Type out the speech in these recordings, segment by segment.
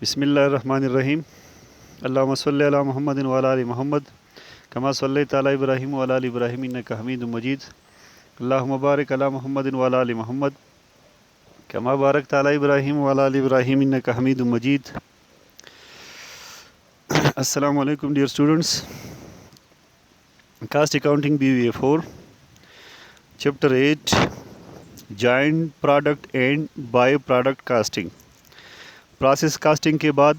بسم اللہ الرحمن الرحیم اللہم صلی علی محمد وعلی آل محمد کما صلیت علی ابراہیم وعلی آل ابراہیم انک حمید مجید اللہم بارک علی محمد وعلی آل محمد کما بارکت علی ابراہیم وعلی آل ابراہیم انک حمید مجید. السلام علیکم dear students. Cost accounting BVA4 chapter 8 joint product and by product costing. Process costing کے بعد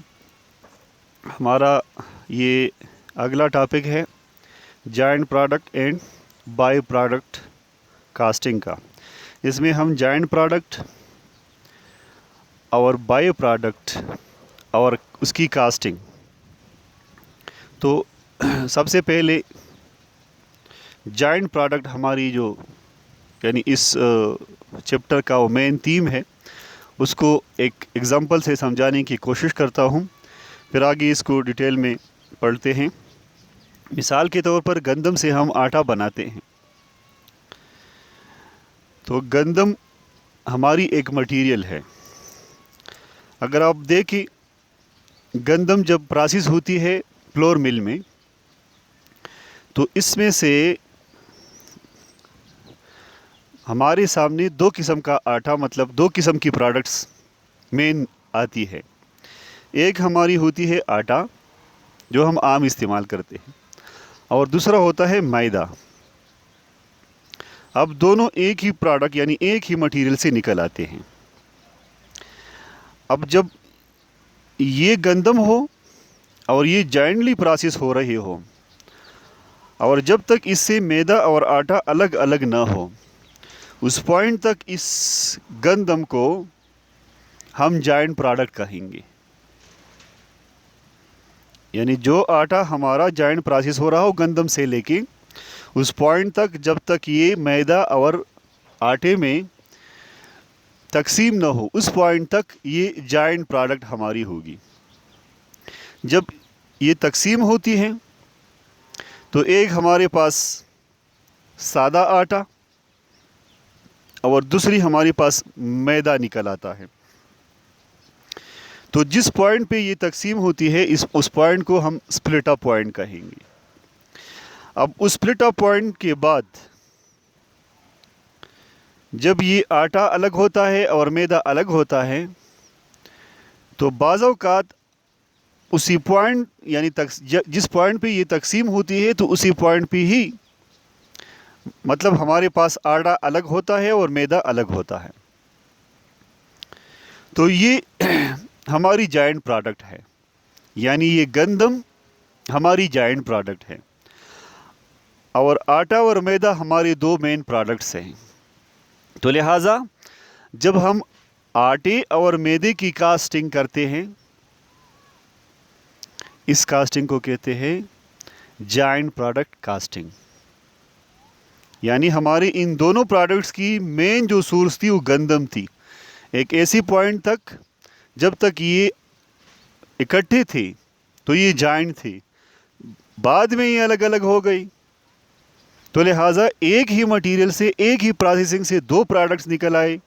ہمارا یہ اگلا ٹاپک ہے joint product and by product costing کا. اس میں ہم جوائنٹ پروڈکٹ اور بائی پروڈکٹ اور اس کی کاسٹنگ. تو سب سے پہلے جوائنٹ پروڈکٹ ہماری جو یعنی اس چیپٹر کا وہ مین تھیم ہے اس کو ایک ایگزامپل سے سمجھانے کی کوشش کرتا ہوں، پھر آگے اس کو ڈیٹیل میں پڑھتے ہیں. مثال کے طور پر گندم سے ہم آٹا بناتے ہیں. تو گندم ہماری ایک مٹیریل ہے. اگر آپ دیکھیں گندم جب پروسیس ہوتی ہے فلور مل میں تو اس میں سے ہمارے سامنے دو قسم کا آٹا مطلب دو قسم کی پروڈکٹس مین آتی ہے. ایک ہماری ہوتی ہے آٹا جو ہم عام استعمال کرتے ہیں اور دوسرا ہوتا ہے میدا. اب دونوں ایک ہی پروڈکٹ یعنی ایک ہی مٹیریل سے نکل آتے ہیں. اب جب یہ گندم ہو اور یہ جوائنٹلی پروسیس ہو رہی ہو اور جب تک اس سے میدا اور آٹا الگ الگ نہ ہو اس پوائنٹ تک اس گندم کو ہم جوائنٹ پروڈکٹ کہیں گے. یعنی جو آٹا ہمارا جوائنٹ پروسیس ہو رہا ہو گندم سے لے کے اس پوائنٹ تک جب تک یہ میدا اور آٹے میں تقسیم نہ ہو اس پوائنٹ تک یہ جوائنٹ پروڈکٹ ہماری ہوگی. جب یہ تقسیم ہوتی ہے تو ایک ہمارے پاس سادہ آٹا اور دوسری ہمارے پاس میدا نکل آتا ہے. تو جس پوائنٹ پہ یہ تقسیم ہوتی ہے اس پوائنٹ کو ہم سپلٹ اپ پوائنٹ کہیں گے. اب اس سپلٹ اپ پوائنٹ کے بعد جب یہ آٹا الگ ہوتا ہے اور میدا الگ ہوتا ہے تو بعض اوقات اسی پوائنٹ یعنی جس پوائنٹ پہ یہ تقسیم ہوتی ہے تو اسی پوائنٹ پہ ہی مطلب ہمارے پاس آٹا الگ ہوتا ہے اور میدا الگ ہوتا ہے. تو یہ ہماری جوائنٹ پروڈکٹ ہے. یعنی یہ گندم ہماری جوائنٹ پروڈکٹ ہے اور آٹا اور میدا ہمارے دو مین پروڈکٹس ہیں. تو لہٰذا جب ہم آٹے اور میدے کی کاسٹنگ کرتے ہیں اس کاسٹنگ کو کہتے ہیں جوائنٹ پروڈکٹ کاسٹنگ. یعنی ہمارے ان دونوں پروڈکٹس کی مین جو سورس تھی وہ گندم تھی. ایک ایسی پوائنٹ تک جب تک یہ اکٹھے تھے تو یہ جوائنٹ تھے، بعد میں یہ الگ الگ ہو گئی. تو لہٰذا ایک ہی مٹیریل سے ایک ہی پروسیسنگ سے دو پروڈکٹس نکل آئے.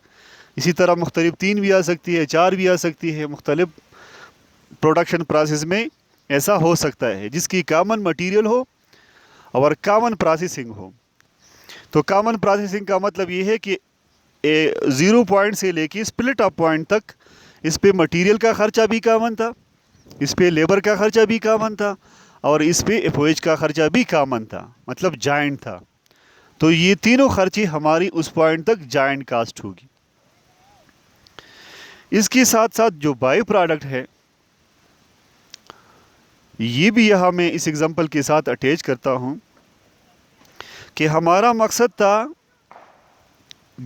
اسی طرح مختلف 3 بھی آ سکتی ہے، 4 بھی آ سکتی ہے. مختلف پروڈکشن پروسیس میں ایسا ہو سکتا ہے جس کی کامن مٹیریل ہو اور کامن پروسیسنگ ہو. تو کامن پروسیسنگ کا مطلب یہ ہے کہ 0 پوائنٹ سے لے کے سپلٹ اپ پوائنٹ تک اس پہ مٹیریل کا خرچہ بھی کامن تھا، اس پہ لیبر کا خرچہ بھی کامن تھا اور اس پہ FOH کا خرچہ بھی کامن تھا، مطلب جوائنٹ تھا. تو یہ تینوں خرچے ہماری اس پوائنٹ تک جوائنٹ کاسٹ ہوگی. اس کے ساتھ ساتھ جو بائی پروڈکٹ ہے یہ بھی یہاں میں اس ایگزامپل کے ساتھ اٹیچ کرتا ہوں کہ ہمارا مقصد تھا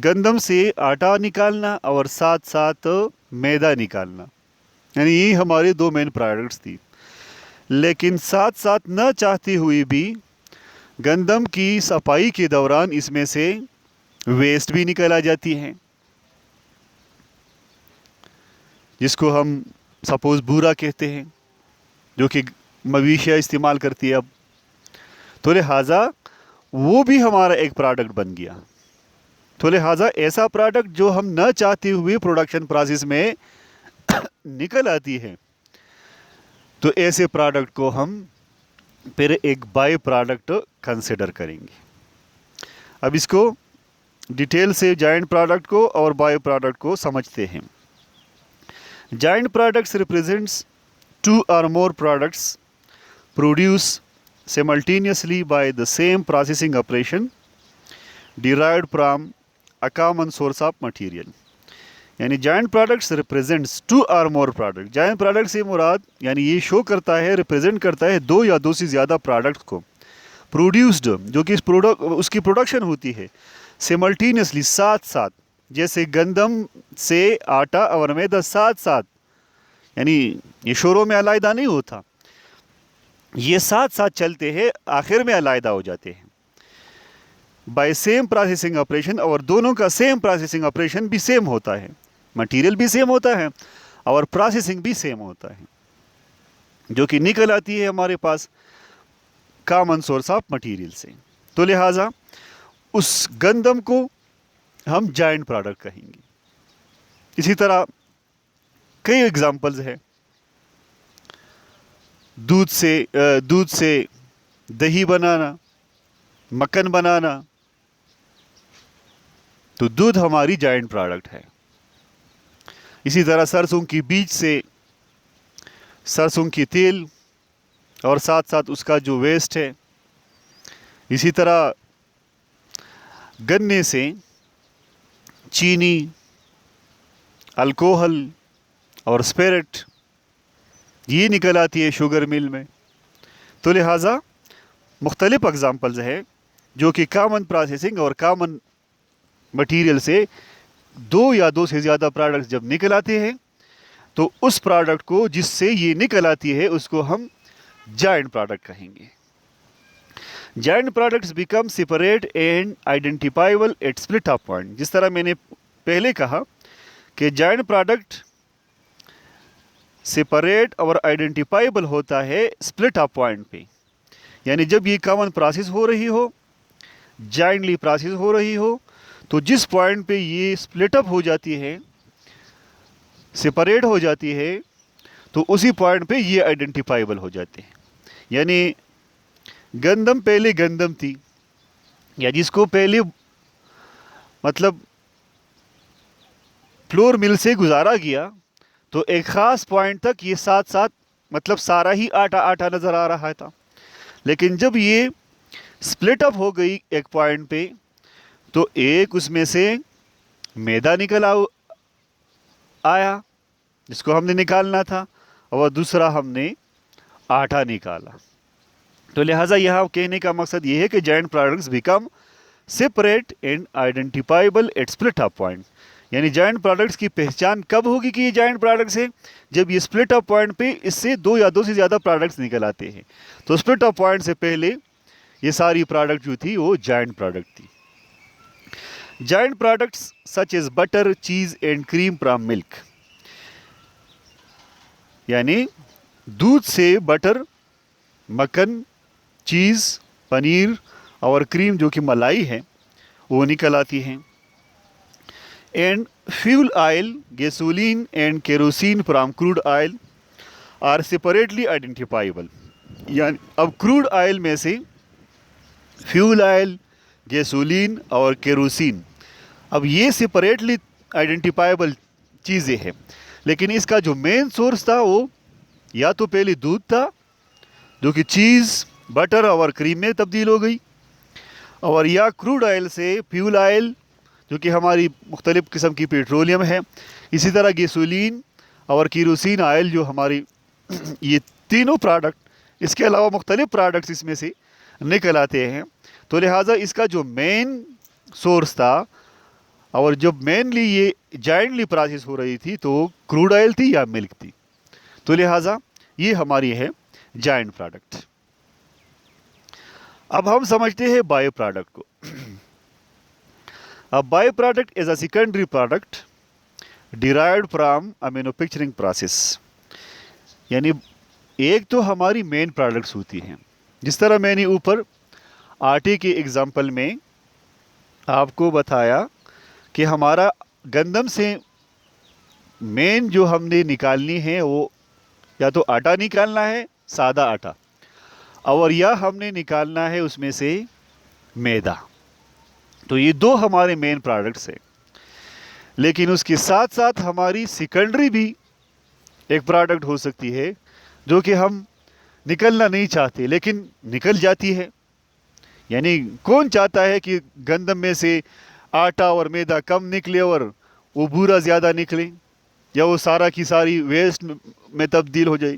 گندم سے آٹا نکالنا اور ساتھ ساتھ میدا نکالنا. یعنی یہ ہمارے دو مین پروڈکٹس تھی. لیکن ساتھ ساتھ نہ چاہتے ہوئے بھی گندم کی صفائی کے دوران اس میں سے ویسٹ بھی نکل آ جاتی ہے جس کو ہم سپوز بورا کہتے ہیں جو کہ مویشیاں استعمال کرتی ہے اب. تو لہٰذا وہ بھی ہمارا ایک پروڈکٹ بن گیا. تو لہٰذا ایسا پروڈکٹ جو ہم نہ چاہتے ہوئے پروڈکشن پروسیس میں نکل آتی ہے تو ایسے پروڈکٹ کو ہم پھر ایک بائی پروڈکٹ کنسیڈر کریں گے. اب اس کو ڈیٹیل سے جائنٹ پروڈکٹ کو اور بائی پروڈکٹ کو سمجھتے ہیں. Joint products represents 2 or more products produced simultaneously by the same processing operation derived from a common source of material. یعنی joint products represents 2 or more products. Joint product سے مراد یعنی یہ شو کرتا ہے، ریپرزینٹ کرتا ہے 2 یا 2 سے زیادہ پروڈکٹس کو پروڈیوسڈ، جو کہ اس کی پروڈکشن ہوتی ہے سیملٹینیسلی، ساتھ ساتھ. جیسے گندم سے آٹا اور میدا ساتھ ساتھ، یعنی یہ شروع میں علیحدہ نہیں ہوتا، یہ ساتھ ساتھ چلتے ہیں، آخر میں علیحدہ ہو جاتے ہیں. بائی سیم پروسیسنگ آپریشن، اور دونوں کا سیم پروسیسنگ آپریشن بھی سیم ہوتا ہے، مٹیریل بھی سیم ہوتا ہے اور پروسیسنگ بھی سیم ہوتا ہے، جو کہ نکل آتی ہے ہمارے پاس کامن سورس آف مٹیریل سے. تو لہٰذا اس گندم کو ہم جائنٹ پروڈکٹ کہیں گے. اسی طرح کئی ایگزامپلز ہیں. دودھ سے دہی بنانا، مکھن بنانا، تو دودھ ہماری جائنٹ پروڈکٹ ہے. اسی طرح سرسوں کی بیج سے سرسوں کی تیل اور ساتھ ساتھ اس کا جو ویسٹ ہے. اسی طرح گنے سے چینی، الکوہل اور اسپرٹ یہ نکل آتی ہے شوگر مل میں. تو لہٰذا مختلف اگزامپلز ہیں جو کہ کامن پروسیسنگ اور کامن مٹیریل سے 2 یا 2 سے زیادہ پروڈکٹس جب نکل آتے ہیں تو اس پروڈکٹ کو جس سے یہ نکل آتی ہے اس کو ہم جائنٹ پروڈکٹ کہیں گے. Joint products become separate and identifiable at split up point. جس طرح میں نے پہلے کہا کہ جائنٹ پروڈکٹ سپریٹ اور آئیڈینٹیفائیبل ہوتا ہے سپلٹ اپ پوائنٹ پہ، یعنی جب یہ کامن پروسیس ہو رہی ہو، جائنٹلی پروسیس ہو رہی ہو، تو جس پوائنٹ پہ یہ سپلٹ اپ ہو جاتی ہے، سپریٹ ہو جاتی ہے، تو اسی پوائنٹ پہ یہ آئیڈینٹیفائیبل ہو جاتے ہیں. یعنی گندم پہلے گندم تھی، یا جس کو پہلے مطلب فلور مل سے گزارا گیا، تو ایک خاص پوائنٹ تک یہ ساتھ ساتھ مطلب سارا ہی آٹا آٹا نظر آ رہا تھا. لیکن جب یہ سپلٹ اپ ہو گئی ایک پوائنٹ پہ، تو ایک اس میں سے میدا نکل آیا جس کو ہم نے نکالنا تھا، اور دوسرا ہم نے آٹا نکالا. تو لہٰذا یہاں کہنے کا مقصد یہ ہے کہ joint products become separate and identifiable at split up point. یعنی جائنٹ پروڈکٹس کی پہچان کب ہوگی کہ یہ جائنٹ پروڈکٹس ہے؟ جب یہ سپلٹ اپ پوائنٹ پہ اس سے 2 یا 2 سے زیادہ پروڈکٹس نکل آتے ہیں. تو سپلٹ اپ پوائنٹ سے پہلے یہ ساری پروڈکٹ جو تھی وہ جائنٹ پروڈکٹ تھی. Joint products such as butter, cheese and cream from milk. یعنی دودھ سے بٹر، مکھن، چیز، پنیر اور کریم جو کہ ملائی ہے وہ نکل آتی ہیں. And fuel oil, gasoline and kerosene from crude oil are separately identifiable. یعنی اب کروڈ آئل میں سے فیول آئل، گیسولین اور کیروسین، اب یہ سپریٹلی آئیڈینٹیفائیبل چیزیں ہیں، لیکن اس کا جو مین سورس تھا وہ یا تو پہلے دودھ تھا جو کہ چیز، بٹر اور کریم میں تبدیل ہو گئی، اور یا کروڈ آئل سے فیول آئل جو کہ ہماری مختلف قسم کی پیٹرولیم ہے. اسی طرح گیسولین اور کیروسین آئل جو ہماری یہ تینوں پروڈکٹ، اس کے علاوہ مختلف پروڈکٹس اس میں سے نکل آتے ہیں. تو لہٰذا اس کا جو مین سورس تھا اور جب مینلی یہ جائنٹلی پروسیس ہو رہی تھی تو کروڈ آئل تھی یا ملک تھی. تو لہٰذا یہ ہماری ہے جائنٹ پروڈکٹ. اب ہم سمجھتے ہیں بائی پروڈکٹ کو. اب by product is a secondary product derived from a manufacturing process. یعنی ایک تو ہماری مین پروڈکٹس ہوتی ہیں، جس طرح میں نے اوپر آٹے کے ایگزامپل میں آپ کو بتایا کہ ہمارا گندم سے مین جو ہم نے نکالنی ہے وہ یا تو آٹا نکالنا ہے سادہ آٹا، اور یا ہم نے نکالنا ہے اس میں سے میدا. تو یہ دو ہمارے مین پروڈکٹس ہیں. لیکن اس کے ساتھ ساتھ ہماری سیکنڈری بھی ایک پروڈکٹ ہو سکتی ہے جو کہ ہم نکلنا نہیں چاہتے لیکن نکل جاتی ہے. یعنی کون چاہتا ہے کہ گندم میں سے آٹا اور میدا کم نکلے اور وہ بورا زیادہ نکلے، یا وہ سارا کی ساری ویسٹ میں تبدیل ہو جائے؟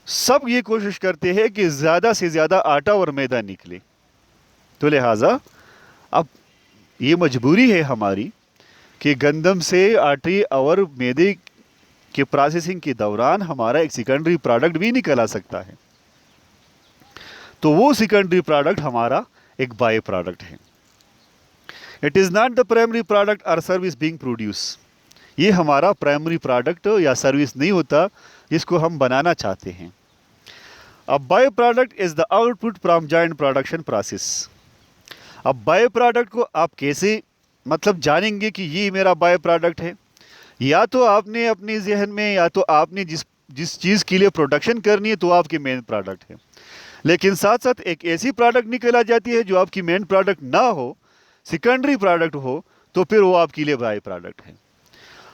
سب یہ کوشش کرتے ہیں کہ زیادہ سے زیادہ آٹا اور میدا نکلے. تو لہٰذا اب یہ مجبوری ہے ہماری کہ گندم سے آٹے اور میدے کے پروسیسنگ کے دوران ہمارا ایک سیکنڈری پروڈکٹ بھی نکل آ سکتا ہے. تو وہ سیکنڈری پروڈکٹ ہمارا ایک بائی پروڈکٹ ہے. It is not the primary product اور سروس بینگ پروڈیوس. یہ ہمارا پرائمری پروڈکٹ یا سروس نہیں ہوتا جس کو ہم بنانا چاہتے ہیں. اب by product is the out put from joint production process. اب بائی پروڈکٹ کو آپ کیسے جانیں گے کہ یہ میرا بائی پروڈکٹ ہے؟ یا تو آپ نے اپنے ذہن میں، یا تو آپ نے جس چیز کے لیے پروڈکشن کرنی ہے تو آپ کی مین پروڈکٹ ہے، لیکن ساتھ ساتھ ایک ایسی پروڈکٹ نکل آ جاتی ہے جو آپ کی مین پروڈکٹ نہ ہو، سیکنڈری پروڈکٹ ہو، تو پھر وہ آپ کے لیے بائی پروڈکٹ ہے.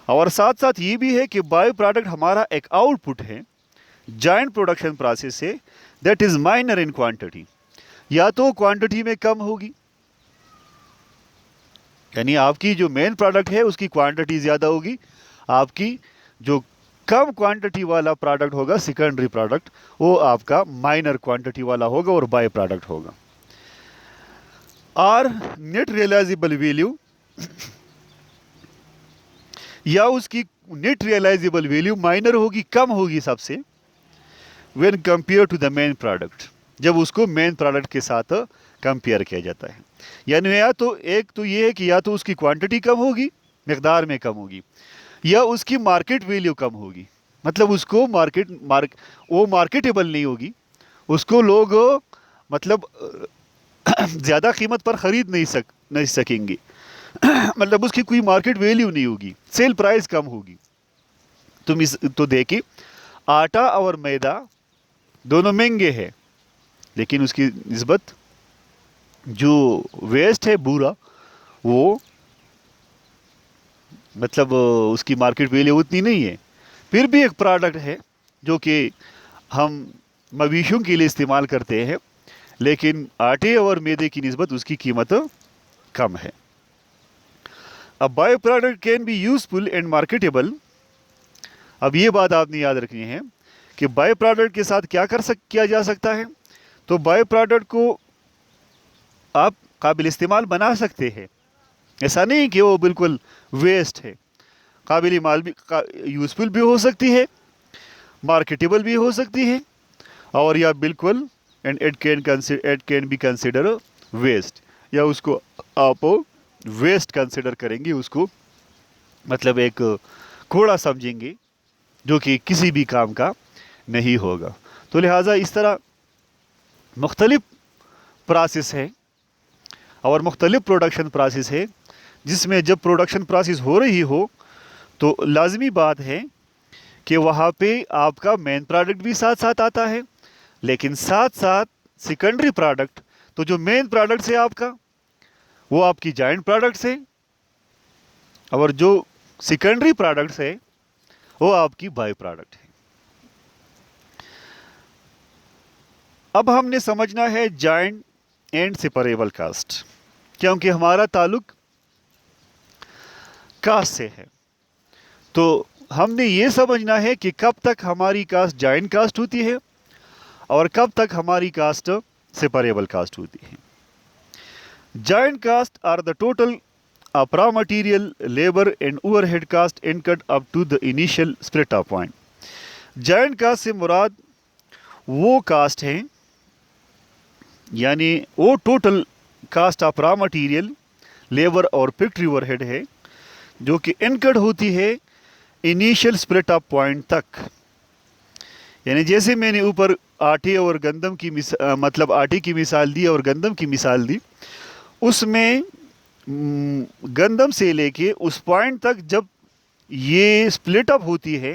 اور ساتھ ساتھ یہ بھی ہے کہ بائی پروڈکٹ ہمارا ایک آؤٹ پٹ ہے جوائنٹ پروڈکشن پروسیس سے، that is minor in quantity. یا تو کوانٹٹی میں کم ہوگی، یعنی آپ کی جو مین پروڈکٹ ہے اس کی کوانٹٹی زیادہ ہوگی، آپ کی جو کم کوانٹٹی والا پروڈکٹ ہوگا سیکنڈری پروڈکٹ، وہ آپ کا مائنر کوانٹٹی والا ہوگا اور بائی پروڈکٹ ہوگا. اور نیٹ ریئلائزیبل ویلیو یا اس کی نیٹ ریئلائزیبل ویلیو مائنر ہوگی، کم ہوگی سب سے، when compare to the main product, جب اس کو مین پروڈکٹ کے ساتھ کمپیئر کیا جاتا ہے. یعنی یا تو ایک تو یہ ہے کہ یا تو اس کی کوانٹٹی کم ہوگی، مقدار میں کم ہوگی، یا اس کی مارکیٹ ویلیو کم ہوگی. اس کو وہ مارکیٹیبل نہیں ہوگی، اس کو لوگ زیادہ قیمت پر خرید نہیں سکیں گے. اس کی کوئی مارکیٹ ویلیو نہیں ہوگی، سیل پرائز کم ہوگی. تو دیکھیں آٹا اور میدا دونوں مہنگے ہیں، لیکن اس کی نسبت جو ویسٹ ہے بورا، وہ اس کی مارکیٹ ویلیو اتنی نہیں ہے. پھر بھی ایک پروڈکٹ ہے جو کہ ہم مویشیوں کے لیے استعمال کرتے ہیں، لیکن آٹے اور میدے کی نسبت اس کی قیمت کم ہے. اب by product can be useful and marketable. اب یہ بات آپ نے یاد رکھنی ہے کہ بائی پروڈکٹ کے ساتھ کیا جا سکتا ہے. تو بائی پروڈکٹ کو آپ قابل استعمال بنا سکتے ہیں. ایسا نہیں کہ وہ بالکل ویسٹ ہے، قابل مال بھی یوزفل بھی ہو سکتی ہے، مارکیٹیبل بھی ہو سکتی ہے، اور یا بالکل and it can be consider waste, یا اس کو آپ ویسٹ کنسیڈر کریں گے، اس کو ایک کوڑا سمجھیں گے جو کہ کسی بھی کام کا نہیں ہوگا. تو لہٰذا اس طرح مختلف پروسیس ہے اور مختلف پروڈکشن پروسیس ہے، جس میں جب پروڈکشن پروسیس ہو رہی ہو تو لازمی بات ہے کہ وہاں پہ آپ کا مین پروڈکٹ بھی ساتھ ساتھ آتا ہے، لیکن ساتھ ساتھ سیکنڈری پروڈکٹ. تو جو مین پروڈکٹ ہے آپ کا، وہ آپ کی جوائنٹ پروڈکٹس ہے، اور جو سیکنڈری پروڈکٹس ہے وہ آپ کی بائی پروڈکٹ ہے. اب ہم نے سمجھنا ہے جوائنٹ اینڈ سیپریبل کاسٹ، کیونکہ ہمارا تعلق کاسٹ سے ہے. تو ہم نے یہ سمجھنا ہے کہ کب تک ہماری کاسٹ جوائنٹ کاسٹ ہوتی ہے اور کب تک ہماری کاسٹ سیپریبل کاسٹ ہوتی ہے. Joint cost are the total raw material labour and overhead cost incurred up to the initial split up point. Joint cost سے مراد وہ کاسٹ ہیں، یعنی وہ total cost of raw material, labour اور factory overhead ہے جو کہ انکرڈ ہوتی ہے انیشیل اسپلٹ اپ پوائنٹ تک. یعنی جیسے میں نے اوپر آٹے اور گندم کی آٹے کی مثال دی اور گندم کی مثال دی، اس میں گندم سے لے کے اس پوائنٹ تک جب یہ اسپلٹ اپ ہوتی ہے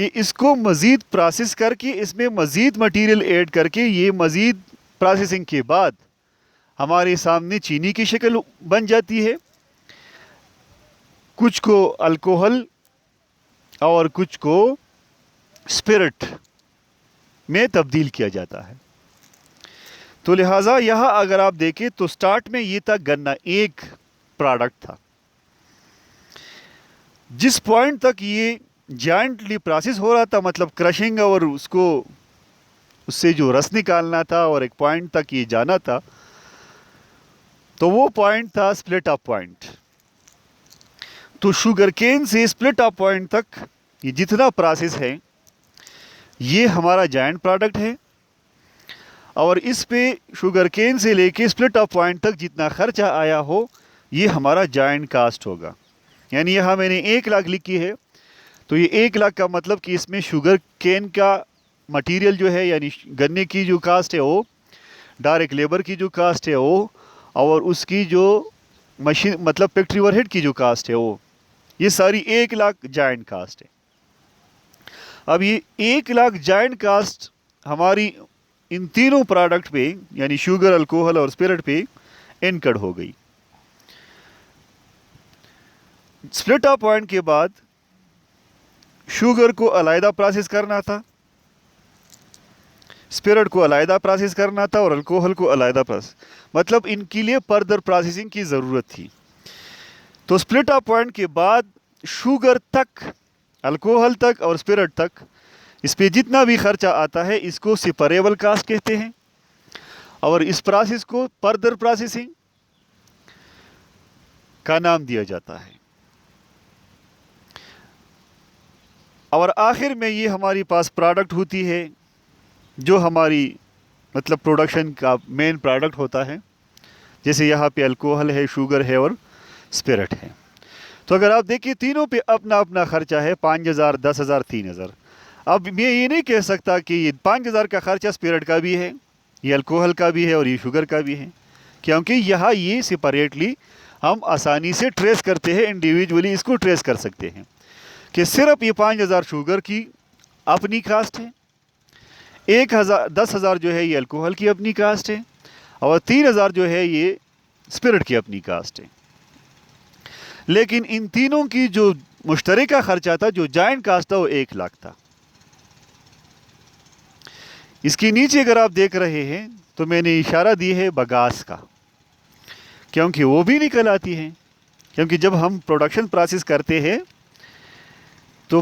کہ اس کو مزید پروسیس کر کے اس میں مزید مٹیریل ایڈ کر کے یہ مزید پروسیسنگ کے بعد ہمارے سامنے چینی کی شکل بن جاتی ہے. کچھ کو الکوہل اور کچھ کو اسپرٹ میں تبدیل کیا جاتا ہے. تو لہٰذا یہاں اگر آپ دیکھیں تو سٹارٹ میں یہ تھا گنا ایک پروڈکٹ تھا. جس پوائنٹ تک یہ جائنٹلی پروسیس ہو رہا تھا, مطلب کرشنگ اور اس سے جو رس نکالنا تھا اور ایک پوائنٹ تک یہ جانا تھا, تو وہ پوائنٹ تھا سپلٹ اپ پوائنٹ. تو sugar can say split up point تک یہ جتنا پروسیس ہے یہ ہمارا جائنٹ پروڈکٹ ہے, اور اس پہ شوگر کین سے لے کے سپلٹ اپ پوائنٹ تک جتنا خرچہ آیا ہو یہ ہمارا جائنٹ کاسٹ ہوگا. یعنی یہاں میں نے 1 لاکھ لکھی ہے, تو یہ 1 لاکھ کا مطلب کہ اس میں شوگر کین کا مٹیریل جو ہے یعنی گنے کی جو کاسٹ ہے وہ, ڈائریکٹ لیبر کی جو کاسٹ ہے وہ, اور اس کی جو مشین مطلب فیکٹری اوور ہیڈ کی جو کاسٹ ہے وہ, یہ ساری 1 لاکھ جائنٹ کاسٹ ہے. اب یہ 1 لاکھ جائنٹ کاسٹ ہماری ان تینوں پروڈکٹ پہ یعنی شوگر, الکوہل اور اسپرٹ پہ انکر ہو گئی. سپلٹ اپ پوائنٹ کے بعد شوگر کو علیحدہ پروسیس کرنا تھا, اسپرٹ کو علیحدہ پروسیس کرنا تھا, اور الکوہل کو علیحدہ پروسیس, مطلب ان کے لیے فردر پروسیسنگ کی ضرورت تھی. تو سپلٹ اپ پوائنٹ کے بعد شوگر تک, الکوہل تک اور اسپرٹ تک اس پہ جتنا بھی خرچہ آتا ہے اس کو سپریبل کاسٹ کہتے ہیں, اور اس پروسیس کو فردر پروسیسنگ کا نام دیا جاتا ہے. اور آخر میں یہ ہماری پاس پروڈکٹ ہوتی ہے جو ہماری مطلب پروڈکشن کا مین پروڈکٹ ہوتا ہے. جیسے یہاں پہ الکوہل ہے, شوگر ہے اور اسپرٹ ہے. تو اگر آپ دیکھیں تینوں پہ اپنا اپنا خرچہ ہے, 5,000, 10,000, 3,000. اب میں یہ نہیں کہہ سکتا کہ یہ 5,000 کا خرچہ اسپرٹ کا بھی ہے, یہ الکوہل کا بھی ہے اور یہ شوگر کا بھی ہے, کیونکہ یہاں یہ سپریٹلی ہم آسانی سے ٹریس کرتے ہیں, انڈیویجولی اس کو ٹریس کر سکتے ہیں کہ صرف یہ 5,000 شوگر کی اپنی کاسٹ ہے, 10,000 جو ہے یہ الکوہل کی اپنی کاسٹ ہے, اور 3,000 جو ہے یہ اسپرٹ کی اپنی کاسٹ ہے. لیکن ان تینوں کی جو مشترکہ خرچہ تھا, جو جائنٹ کاسٹ تھا, وہ 1 لاکھ تھا. اس کے نیچے اگر آپ دیکھ رہے ہیں تو میں نے اشارہ دی ہے بگاس کا, کیونکہ وہ بھی نکل آتی ہیں. کیونکہ جب ہم پروڈکشن پروسیس کرتے ہیں تو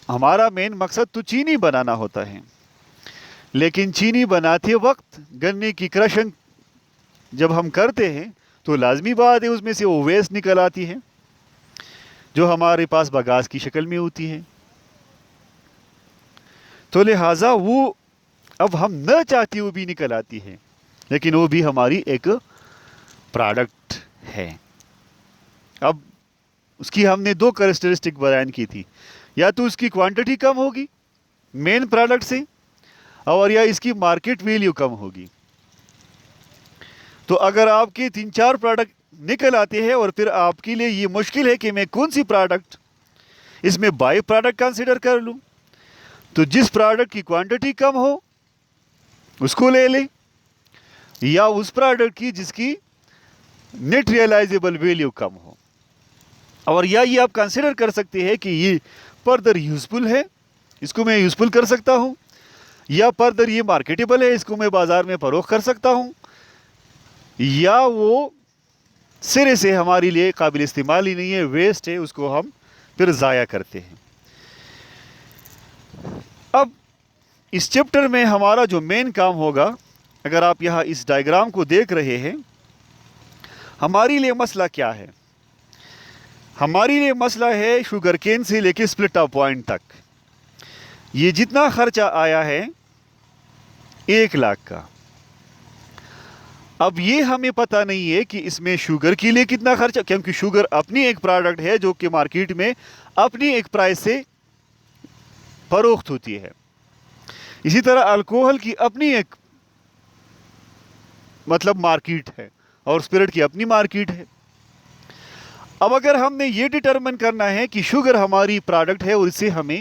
ہمارا مین مقصد تو چینی بنانا ہوتا ہے, لیکن چینی بناتے وقت گنے کی کرشنگ جب ہم کرتے ہیں تو لازمی بات ہے اس میں سے وہ ویسٹ نکل آتی ہے جو ہمارے پاس بگاس کی شکل میں ہوتی ہے. تو لہٰذا وہ اب ہم نہ چاہتے وہ بھی نکل آتی ہے, لیکن وہ بھی ہماری ایک پروڈکٹ ہے. اب اس کی ہم نے 2 کریکٹرسٹک بیان کی تھی, یا تو اس کی کوانٹٹی کم ہوگی مین پروڈکٹ سے, اور یا اس کی مارکیٹ ویلیو کم ہوگی. تو اگر آپ کے 3-4 پروڈکٹ نکل آتے ہیں اور پھر آپ کے لیے یہ مشکل ہے کہ میں کون سی پروڈکٹ اس میں بائی پروڈکٹ کنسیڈر کر لوں, تو جس پروڈکٹ کی کوانٹٹی کم ہو اس کو لے لیں, یا اس پروڈکٹ کی جس کی نیٹ ریئلائزیبل ویلیو کم ہو. اور یا یہ آپ کنسیڈر کر سکتے ہیں کہ یہ فردر یوزفل ہے, اس کو میں یوزفل کر سکتا ہوں, یا فردر یہ مارکیٹیبل ہے, اس کو میں بازار میں فروخت کر سکتا ہوں, یا وہ سرے سے ہمارے لیے قابل استعمال ہی نہیں ہے, ویسٹ ہے, اس کو ہم پھر ضائع کرتے ہیں. اب اس چیپٹر میں ہمارا جو مین کام ہوگا, اگر آپ یہاں اس ڈائیگرام کو دیکھ رہے ہیں, ہمارے لیے مسئلہ کیا ہے؟ ہمارے لیے مسئلہ ہے شوگر کین سے لے کے سپلٹ اپ پوائنٹ تک یہ جتنا خرچہ آیا ہے 1 لاکھ کا. اب یہ ہمیں پتہ نہیں ہے کہ اس میں شوگر کے لیے کتنا خرچہ, کیونکہ شوگر اپنی ایک پروڈکٹ ہے جو کہ مارکیٹ میں اپنی ایک پرائس سے فروخت ہوتی ہے. اسی طرح الکوہل کی اپنی ایک مطلب مارکیٹ ہے, اور اسپرٹ کی اپنی مارکیٹ ہے. اب اگر ہم نے یہ ڈٹرمن کرنا ہے کہ شوگر ہماری پروڈکٹ ہے اور اس سے ہمیں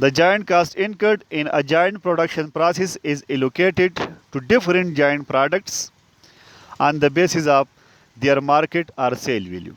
the joint cost incurred in a joint production process is allocated to different joint products on the basis of their market or sale value।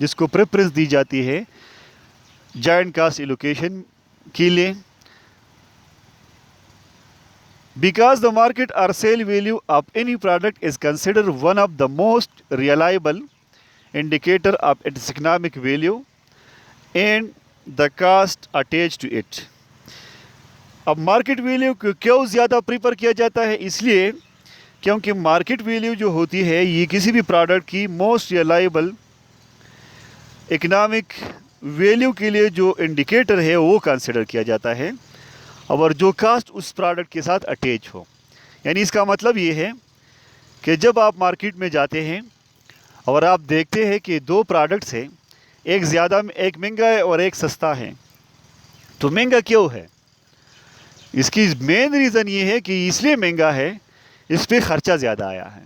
جس کو پریفرنس دی جاتی ہے جائنٹ کاسٹ ایلوکیشن کے لیے. Because the market or sale value of any product is considered one of the most reliable indicator of its economic value and the cost attached to it. اب market value کو کیوں زیادہ prefer کیا جاتا ہے؟ اس لیے کیونکہ مارکیٹ ویلیو جو ہوتی ہے یہ کسی بھی پروڈکٹ کی موسٹ ریلائبل اکنامک ویلیو کے لیے جو انڈیکیٹر ہے وہ کنسیڈر کیا جاتا ہے، اور جو کاسٹ اس پروڈکٹ کے ساتھ اٹیچ ہو. یعنی اس کا مطلب یہ ہے کہ جب آپ مارکیٹ میں جاتے ہیں اور آپ دیکھتے ہیں کہ دو پروڈکٹس ہیں، ایک مہنگا ہے اور ایک سستا ہے، تو مہنگا کیوں ہے؟ اس کی مین ریزن یہ ہے کہ اس لیے مہنگا ہے، اس پہ خرچہ زیادہ آیا ہے.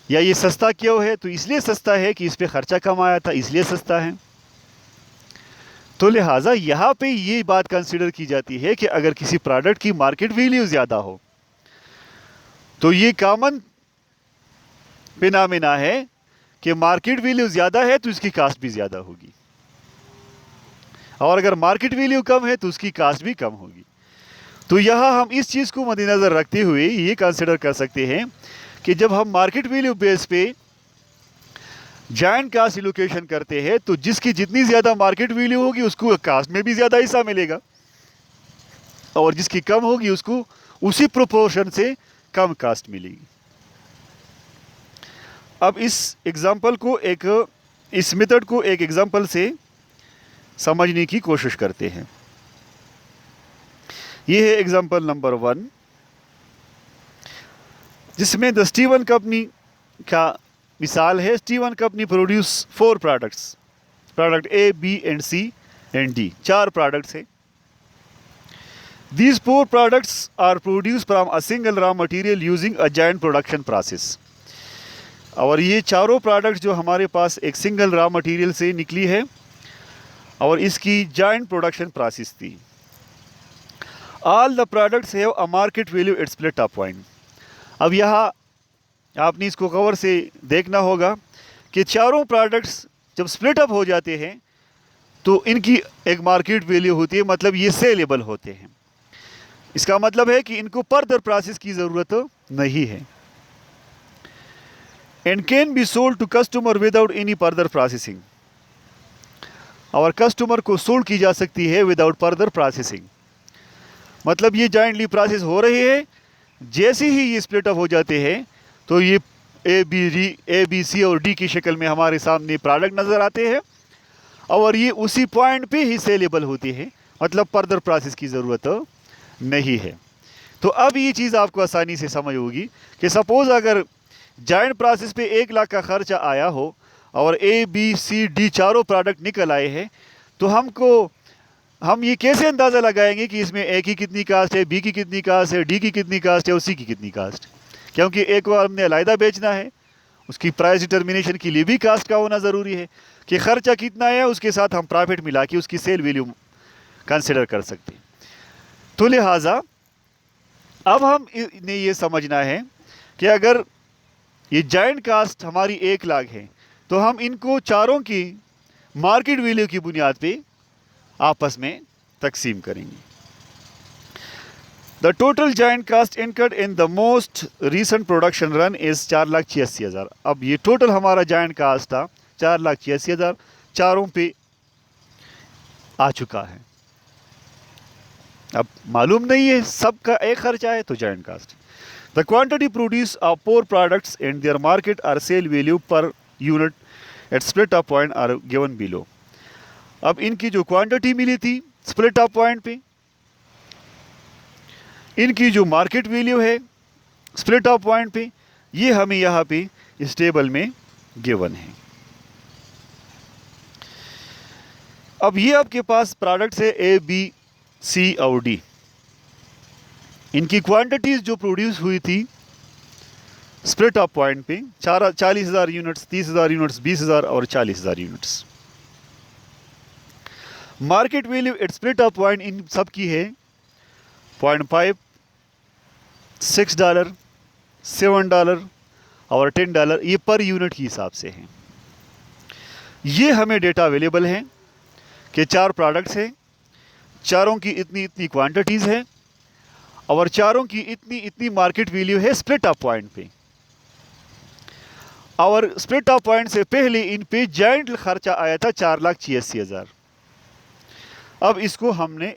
یا یہ سستا کیوں ہے؟ تو اس لیے سستا ہے کہ اس پہ خرچہ کم آیا تھا، اس لیے سستا ہے. تو لہٰذا یہاں پہ یہ بات کنسیڈر کی جاتی ہے کہ اگر کسی پروڈکٹ کی مارکیٹ ویلیو زیادہ ہو تو یہ کامن فینامنا ہے کہ مارکیٹ ویلیو زیادہ ہے تو اس کی کاسٹ بھی زیادہ ہوگی، اور اگر مارکیٹ ویلیو کم ہے تو اس کی کاسٹ بھی کم ہوگی. تو یہاں ہم اس چیز کو مد نظر رکھتے ہوئے یہ کنسیڈر کر سکتے ہیں کہ جب ہم مارکیٹ ویلیو بیس پہ جائنٹ کاسٹ ایلوکیشن کرتے ہیں تو جس کی جتنی زیادہ مارکیٹ ویلیو ہوگی اس کو کاسٹ میں بھی زیادہ حصہ ملے گا، اور جس کی کم ہوگی اس کو اسی پروپورشن سے کم کاسٹ ملے گی. اب اس میتھڈ کو ایک ایگزامپل سے سمجھنے کی کوشش کرتے ہیں. یہ ہے ایگزامپل نمبر 1، جس میں دا اسٹیون کمپنی کا مثال ہے. Steven company produce 4 products, product A B and C and D, 4 products ہیں. These 4 products are produced from a single raw material using a giant production process. اور یہ چاروں پروڈکٹس جو ہمارے پاس ایک سنگل را مٹیریل سے نکلی ہے اور اس کی جائنٹ پروڈکشن پروسیس تھی. All the products have a market value at split up point. اب یہاں آپ نے اس کو کور سے دیکھنا ہوگا کہ چاروں پروڈکٹس جب سپلٹ اپ ہو جاتے ہیں تو ان کی ایک مارکیٹ ویلیو ہوتی ہے، مطلب یہ سیلیبل ہوتے ہیں. اس کا مطلب ہے کہ ان کو فردر پروسیس کی ضرورت نہیں ہے. And can be sold to customer without any further processing, اور کسٹمر کو سولڈ کی جا سکتی ہے وداؤٹ فردر پروسیسنگ. مطلب یہ جائنٹلی پروسیس ہو رہی ہے، جیسے ہی یہ سپلٹ اپ ہو جاتے ہیں تو یہ اے بی سی اور ڈی کی شکل میں ہمارے سامنے پروڈکٹ نظر آتے ہیں، اور یہ اسی پوائنٹ پہ ہی سیلیبل ہوتی ہے، مطلب فردر پروسیس کی ضرورت نہیں ہے. تو اب یہ چیز آپ کو آسانی سے سمجھ ہوگی کہ سپوز اگر جائنٹ پروسیس پہ 1 لاکھ کا خرچہ آیا ہو اور اے بی سی ڈی چاروں پروڈکٹ نکل آئے ہیں، تو ہم یہ کیسے اندازہ لگائیں گے کہ اس میں اے کی کتنی کاسٹ ہے، بی کی کتنی کاسٹ ہے، ڈی کی کتنی کاسٹ ہے اور سی کی کتنی کاسٹ؟ کیونکہ ایک بار ہم نے علیحدہ بیچنا ہے، اس کی پرائس ڈٹرمنیشن کے لیے بھی کاسٹ کا ہونا ضروری ہے کہ خرچہ کتنا ہے، اس کے ساتھ ہم پرافٹ ملا کے اس کی سیل ویلیو کنسیڈر کر سکتے ہیں. تو لہٰذا اب ہم نے یہ سمجھنا ہے کہ اگر یہ جائنٹ کاسٹ ہماری 1 لاکھ ہے تو ہم ان کو چاروں کی مارکیٹ ویلیو کی بنیاد پہ آپس میں تقسیم کریں گے. The total giant cost incurred in the most recent production run is 4,86,000. اب یہ ٹوٹل ہمارا جائنٹ کاسٹ تھا 4,86,000، چاروں پہ آ چکا ہے. اب معلوم نہیں ہے سب کا ایک خرچہ ہے تو joint cost. The quantity produced of 4 products and their market or sale value per unit at split up point are given below. اب ان کی جو کوانٹٹی ملی تھی سپلٹ اپ پوائنٹ پہ، ان کی جو مارکیٹ ویلیو ہے سپلٹ اپ پوائنٹ پہ، یہ ہمیں یہاں پہ اس ٹیبل میں گیون ہے. اب یہ آپ کے پاس پروڈکٹس ہے اے بی سی اور ڈی. ان کی کوانٹٹیز جو پروڈیوس ہوئی تھی سپلٹ اپ پوائنٹ پہ 40,000 یونٹس، 30,000 یونٹس، 20,000 اور 40,000 units. Market value at split up point ان سب کی ہے $0.5، $6، $7 اور $10 یہ پر یونٹ کے حساب سے ہیں. یہ ہمیں ڈیٹا اویلیبل ہے کہ 4 پروڈکٹس ہیں, چاروں کی اتنی اتنی کوانٹٹیز ہیں اور چاروں کی اتنی اتنی مارکیٹ ویلیو ہے اسپلٹ اپ پوائنٹ پہ. اور اسپلٹ اپ پوائنٹ سے پہلے ان پہ جائنٹ خرچہ آیا تھا 4,86,000. اب اس کو ہم نے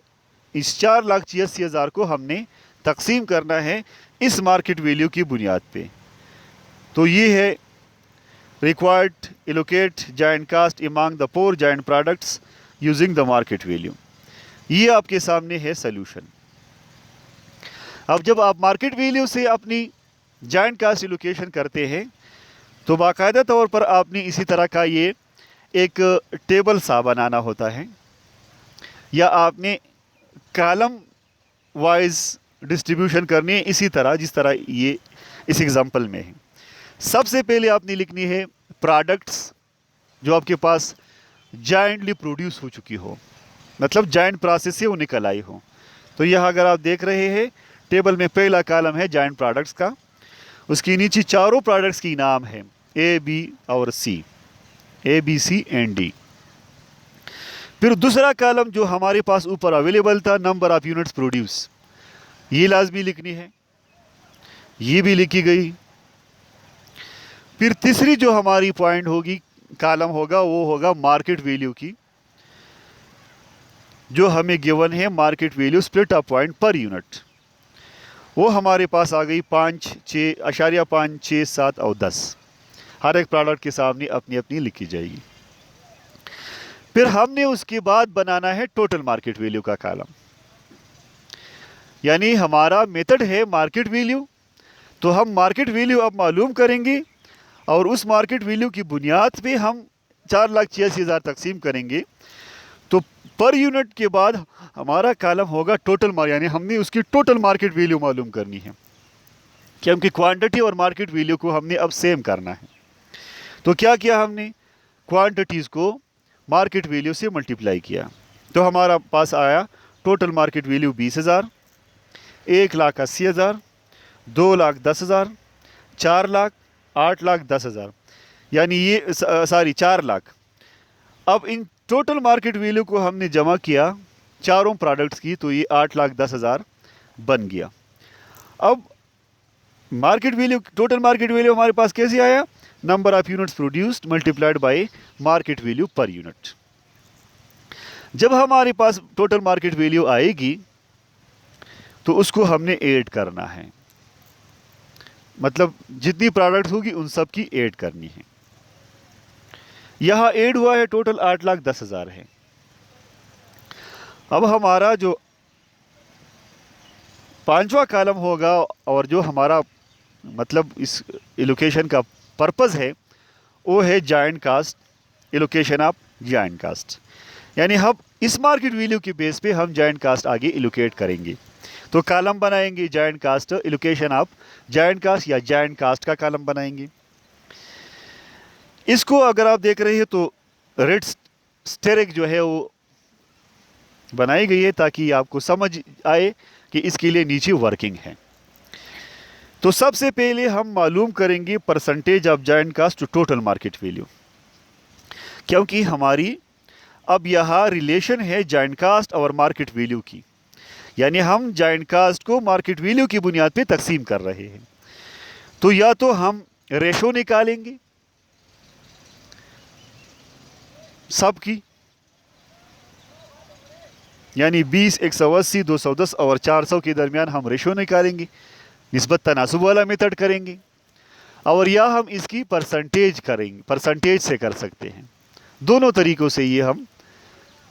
اس 4,86,000 کو ہم نے تقسیم کرنا ہے اس مارکیٹ ویلیو کی بنیاد پہ. تو یہ ہے required allocate giant cost among the 4 giant products using the market value. یہ آپ کے سامنے ہے سلوشن. اب جب آپ مارکیٹ ویلیو سے اپنی جائنٹ کاسٹ ایلوکیشن کرتے ہیں تو باقاعدہ طور پر آپ نے اسی طرح کا یہ ایک ٹیبل سا بنانا ہوتا ہے, یا آپ نے کالم وائز ڈسٹریبیوشن کرنی ہے اسی طرح جس طرح یہ اس ایگزامپل میں ہے. سب سے پہلے آپ نے لکھنی ہے پروڈکٹس جو آپ کے پاس جائنٹلی پروڈیوس ہو چکی ہو, مطلب جائنٹ پروسیس سے وہ نکل آئی ہو. تو یہاں اگر آپ دیکھ رہے ہیں ٹیبل میں پہلا کالم ہے جائنٹ پروڈکٹس کا, اس کے نیچے چاروں پروڈکٹس کی نام ہے اے بی اور سی, اے بی سی اینڈ ڈی. پھر دوسرا کالم جو ہمارے پاس اوپر اویلیبل تھا نمبر آف یونٹس پروڈیوس, یہ لازمی لکھنی ہے, یہ بھی لکھی گئی. پھر تیسری جو ہماری پوائنٹ ہوگی کالم ہوگا وہ ہوگا مارکیٹ ویلیو کی, جو ہمیں گیون ہے market value split up point per unit. وہ ہمارے پاس آ گئی 5, 6, 5, 6, 7 اور 10. ہر ایک پروڈکٹ کے سامنے اپنی اپنی لکھی جائے گی. پھر ہم نے اس کے بعد بنانا ہے ٹوٹل مارکیٹ ویلیو کا کالم. یعنی ہمارا میتھڈ ہے مارکیٹ ویلیو, تو ہم مارکیٹ ویلیو اب معلوم کریں گے اور اس مارکیٹ ویلیو کی بنیاد پہ ہم 4,86,000 تقسیم کریں گے. تو پر یونٹ کے بعد ہمارا کالم ہوگا ٹوٹل, یعنی ہم نے اس کی ٹوٹل مارکیٹ ویلیو معلوم کرنی ہے, کیونکہ کوانٹٹی اور مارکیٹ ویلیو کو ہم نے اب سیم کرنا ہے. تو کیا ہم نے کوانٹٹیز کو مارکیٹ ویلیو سے ملٹیپلائی کیا, تو ہمارا پاس آیا ٹوٹل مارکیٹ ویلیو 20,000, 1,80,000, 2,10,000, 4,08,10,000, یعنی یہ 4 لاکھ. اب ان ٹوٹل مارکیٹ ویلیو کو ہم نے جمع کیا چاروں پروڈکٹس کی, تو یہ 8,10,000 بن گیا. اب market value total market value ہمارے پاس کیسے آیا, number of units produced multiplied by market value per unit. جب ہمارے پاس ٹوٹل مارکیٹ ویلیو آئے گی تو اس کو ہم نے ایڈ کرنا ہے, مطلب جتنی پروڈکٹ ہوگی ان سب کی ایڈ کرنی ہے. یہاں ایڈ ہوا ہے ٹوٹل 8,10,000 ہے. اب ہمارا جو 5واں کالم ہوگا اور جو ہمارا مطلب اس ایلوکیشن کا پرپز ہے وہ ہے joint cost, allocation of joint cost. یعنی ہم اس مارکیٹ ویلیو کے بیس پہ ہم جائنٹ کاسٹ آگے ایلوکیٹ کریں گے. تو کالم بنائیں گے joint cost, allocation of joint cost یا جائنٹ کاسٹ کا کالم بنائیں گے. اس کو اگر آپ دیکھ رہے ہیں تو ریڈ اسٹیرک جو ہے وہ بنائی گئی ہے تاکہ آپ کو سمجھ آئے کہ اس کے لیے نیچے ورکنگ ہے. تو سب سے پہلے ہم معلوم کریں گے percentage of joint cost to total market value, کیونکہ ہماری اب یہاں ریلیشن ہے جائنٹ کاسٹ اور مارکیٹ ویلیو کی. یعنی ہم جائنٹ کاسٹ کو مارکیٹ ویلیو کی بنیاد پہ تقسیم کر رہے ہیں. تو یا تو ہم ریشو نکالیں گے سب کی, یعنی 20, 180, 210 اور 400 کے درمیان ہم ریشو نکالیں گے, نسبت تناسب والا میتھڈ کریں گے, اور یا ہم اس کی پرسنٹیج کریں گے, پرسنٹیج سے کر سکتے ہیں. دونوں طریقوں سے یہ ہم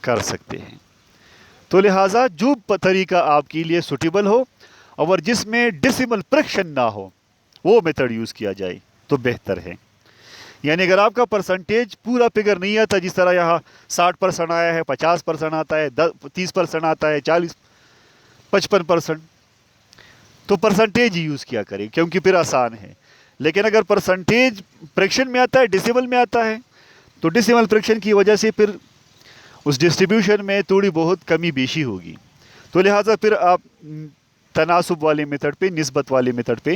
کر سکتے ہیں. تو لہٰذا جو طریقہ آپ کے لیے سوٹیبل ہو اور جس میں ڈیسیمل فریکشن نہ ہو وہ میتھڈ یوز کیا جائے تو بہتر ہے. یعنی اگر آپ کا پرسنٹیج پورا فگر نہیں آتا, جس طرح یہاں 60% آیا ہے, 50% آتا ہے, 30% آتا ہے, 40, 55%, تو پرسنٹیج ہی یوز کیا کریں کیونکہ پھر آسان ہے. لیکن اگر پرسنٹیج فریکشن میں آتا ہے, ڈیسیمل میں آتا ہے, تو ڈیسیمل فریکشن کی وجہ سے پھر اس ڈسٹریبیوشن میں تھوڑی بہت کمی بیشی ہوگی. تو لہٰذا پھر آپ تناسب والے میتھڈ پہ, نسبت والے میتھڈ پہ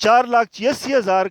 4,86,000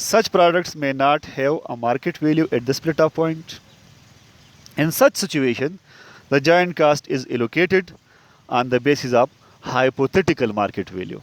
Such products may not have a market value at the split up point. In such situation, the joint cost is allocated on the basis of hypothetical market value.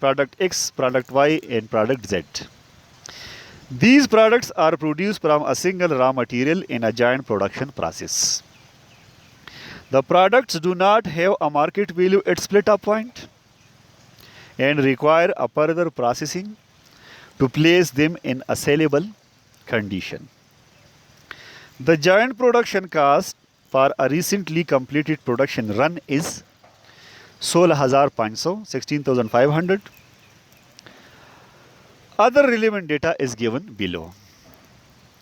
product X, product Y and product Z. These products are produced from a single raw material in a giant production process. The products do not have a market value at split-up point and require a further processing to place them in a sellable condition. The giant production cost for a recently completed production run is 16,500, 16,500. Other relevant data is given below.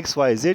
XYZ,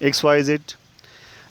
XYZ।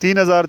3,000,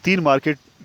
3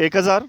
1,000,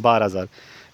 12,000।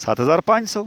7,500।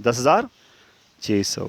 10,600।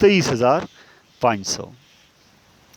23,500।